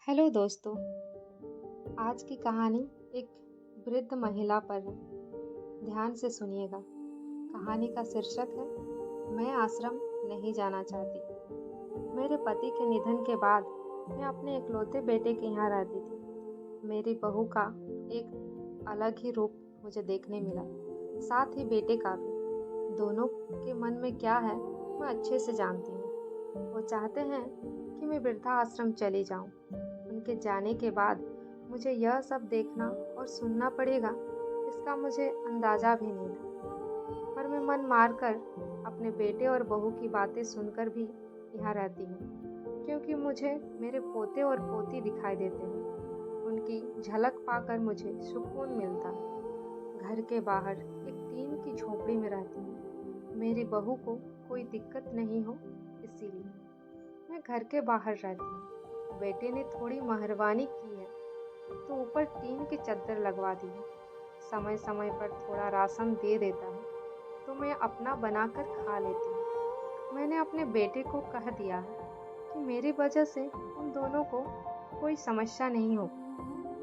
Hello दोस्तों। आज की कहानी एक वृद्ध महिला पर है। ध्यान से सुनिएगा। कहानी का शीर्षक है मैं आश्रम नहीं जाना चाहती। मेरे पति के निधन के बाद मैं अपने इकलौते बेटे के यहाँ रहती थी। मेरी बहू का एक अलग ही रूप मुझे देखने मिला, साथ ही बेटे का भी। दोनों के मन में क्या है मैं अच्छे से जानती हूँ। वो चाहते हैं कि मैं वृद्धाश्रम चली जाऊँ। उनके जाने के बाद मुझे यह सब देखना और सुनना पड़ेगा, इसका मुझे अंदाज़ा भी नहीं था। पर मैं मन मारकर अपने बेटे और बहू की बातें सुनकर भी यहाँ रहती हूँ, क्योंकि मुझे मेरे पोते और पोती दिखाई देते हैं। उनकी झलक पाकर मुझे सुकून मिलता है। घर के बाहर एक टीन की झोपड़ी में रहती हूँ। मेरी बहू को कोई दिक्कत नहीं हो, इसीलिए मैं घर के बाहर रहती हूँ। बेटे ने थोड़ी मेहरबानी की है तो ऊपर टीन की चद्दर लगवा दी है। समय समय पर थोड़ा राशन दे देता है तो मैं अपना बनाकर खा लेती हूँ। मैंने अपने बेटे को कह दिया है कि मेरी वजह से उन दोनों को कोई समस्या नहीं हो,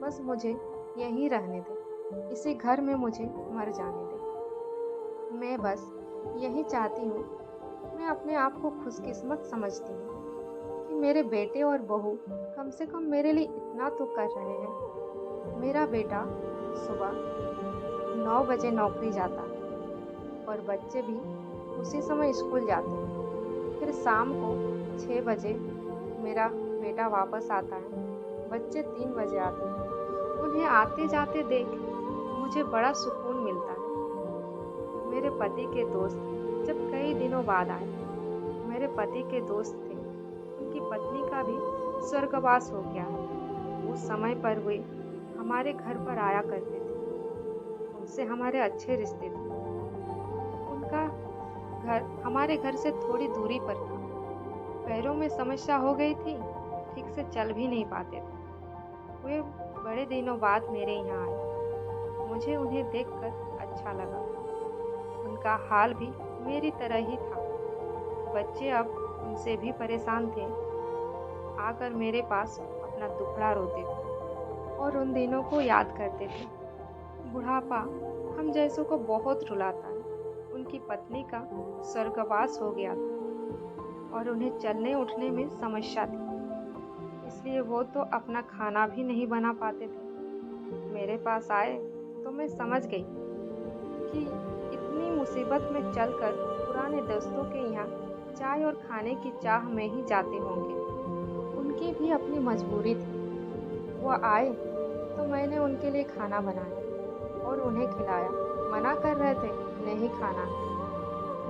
बस मुझे यहीं रहने दे, इसी घर में मुझे मर जाने दे। मैं बस यही चाहती हूँ। मैं अपने आप को खुशकिस्मत समझती हूँ कि मेरे बेटे और बहू कम से कम मेरे लिए इतना तो कर रहे हैं। मेरा बेटा सुबह 9 बजे नौकरी जाता है और बच्चे भी उसी समय स्कूल जाते हैं। फिर शाम को 6 बजे मेरा बेटा वापस आता है, बच्चे 3 बजे आते हैं। उन्हें आते जाते देख मुझे बड़ा सुकून मिलता है। मेरे पति के दोस्त जब कई दिनों बाद आए, मेरे पति के दोस्त थे, उनकी पत्नी का भी स्वर्गवास हो गया है। उस समय पर वे हमारे घर पर आया करते थे। उनसे हमारे अच्छे रिश्ते थे। उनका घर हमारे घर से थोड़ी दूरी पर था। पैरों में समस्या हो गई थी, ठीक से चल भी नहीं पाते थे। वे बड़े दिनों बाद मेरे यहाँ आए। मुझे उन्हें देखकर अच्छा लगा। उनका हाल भी मेरी तरह ही था। बच्चे अब उनसे भी परेशान थे, आकर मेरे पास अपना दुखड़ा रोते थे और उन दिनों को याद करते थे। बुढ़ापा हम जैसों को बहुत रुलाता है। उनकी पत्नी का स्वर्गवास हो गया था और उन्हें चलने उठने में समस्या थी, इसलिए वो तो अपना खाना भी नहीं बना पाते थे। मेरे पास आए तो मैं समझ गई कि इतनी मुसीबत में चलकर पुराने दोस्तों के यहाँ चाय और खाने की चाह में ही जाते होंगे। उनकी भी अपनी मजबूरी थी। वो आए तो मैंने उनके लिए खाना बनाया और उन्हें खिलाया। मना कर रहे थे नहीं खाना,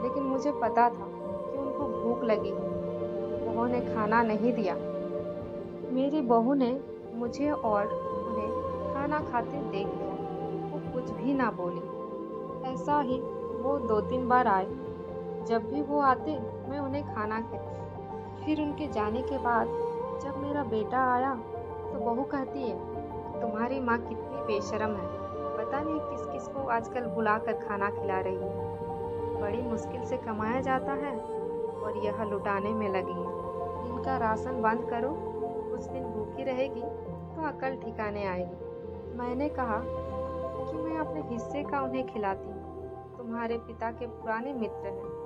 लेकिन मुझे पता था कि उनको भूख लगी है। उन्होंने खाना नहीं दिया। मेरी बहू ने मुझे और उन्हें खाना खाते देख लिया। वो कुछ भी ना बोली। ऐसा ही वो 2-3 बार आए। जब भी वो आते मैं उन्हें खाना खिलाती। फिर उनके जाने के बाद जब मेरा बेटा आया तो बहू कहती है तुम्हारी माँ कितनी बेशर्म है, पता नहीं किस किस को आजकल बुलाकर खाना खिला रही है। बड़ी मुश्किल से कमाया जाता है और यह लुटाने में लगी है। इनका राशन बंद करो, कुछ दिन भूखी रहेगी तो अकल ठिकाने आएगी। मैंने कहा कि मैं अपने हिस्से का उन्हें खिलाती हूँ, तुम्हारे पिता के पुराने मित्र हैं।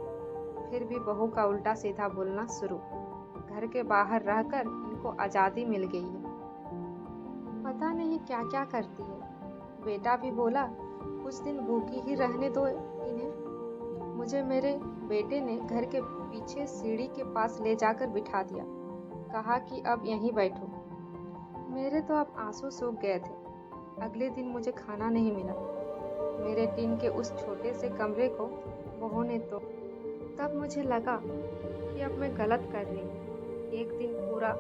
फिर भी बहू का उल्टा सीधा बोलना शुरू। घर के बाहर रहकर इनको आज़ादी मिल गई है, पता नहीं क्या क्या करती है। बेटा भी बोला कुछ दिन भूखी ही रहने दो इन्हें। मुझे मेरे बेटे ने घर के पीछे सीढ़ी के पास ले जाकर बिठा दिया। कहा कि अब यहीं बैठो। मेरे तो अब आंसू सूख गए थे। अगले दिन मुझे खाना नहीं मिला। मेरे टीन के उस छोटे से कमरे को बहू ने तो तब मुझे लगा कि अब मैं गलत कर रही हूँ। एक दिन पूरा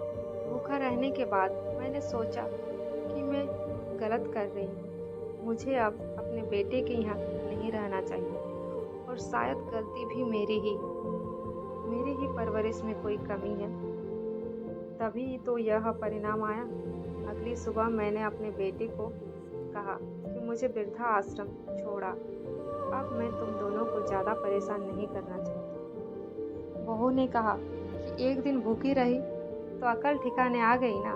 भूखा रहने के बाद मैंने सोचा कि मैं गलत कर रही हूँ। मुझे अब अपने बेटे के यहाँ नहीं रहना चाहिए और शायद गलती भी मेरी ही है। मेरी ही परवरिश में कोई कमी है, तभी तो यह परिणाम आया। अगली सुबह मैंने अपने बेटे को कहा कि मुझे वृद्धा आश्रम छोड़ा। अब मैं तुम दोनों को ज़्यादा परेशान नहीं करना चाहती। बहू ने कहा कि एक दिन भूखी रही तो अकल ठिकाने आ गई ना।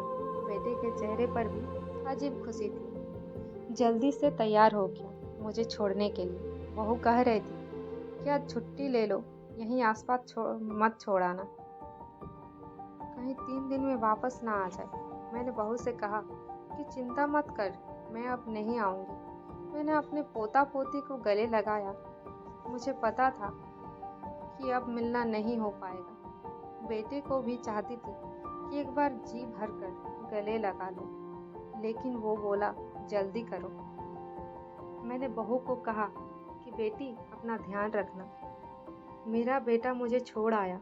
बेटे के चेहरे पर भी अजीब खुशी थी। जल्दी से तैयार हो गया मुझे छोड़ने के लिए। बहू कह रही थी कि आज छुट्टी ले लो, यहीं आसपास मत छोड़ाना, कहीं 3 दिन में वापस ना आ जाए। मैंने बहू से कहा कि चिंता मत कर, मैं अब नहीं आऊँगी। मैंने अपने पोता पोती को गले लगाया। मुझे पता था कि अब मिलना नहीं हो पाएगा। बेटे को भी चाहती थी कि एक बार जी भर कर गले लगा लो, लेकिन वो बोला जल्दी करो। मैंने बहू को कहा कि बेटी अपना ध्यान रखना। मेरा बेटा मुझे छोड़ आया।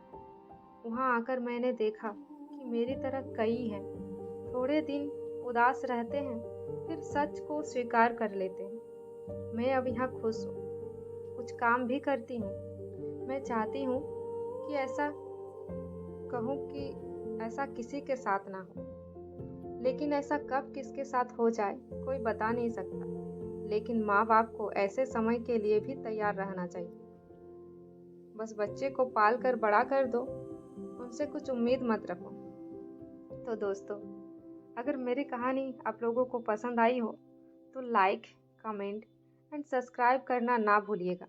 वहाँ आकर मैंने देखा कि मेरी तरह कई हैं। थोड़े दिन उदास रहते हैं, फिर सच को स्वीकार कर लेते हैं। मैं अब यहाँ खुश हूँ, कुछ काम भी करती हूँ। मैं चाहती हूँ कि ऐसा कहूँ कि ऐसा किसी के साथ ना हो, लेकिन ऐसा कब किसके साथ हो जाए कोई बता नहीं सकता। लेकिन माँ बाप को ऐसे समय के लिए भी तैयार रहना चाहिए। बस बच्चे को पाल कर बड़ा कर दो, उनसे कुछ उम्मीद मत रखो। तो दोस्तों, अगर मेरी कहानी आप लोगों को पसंद आई हो तो लाइक, कमेंट एंड सब्सक्राइब करना ना भूलिएगा।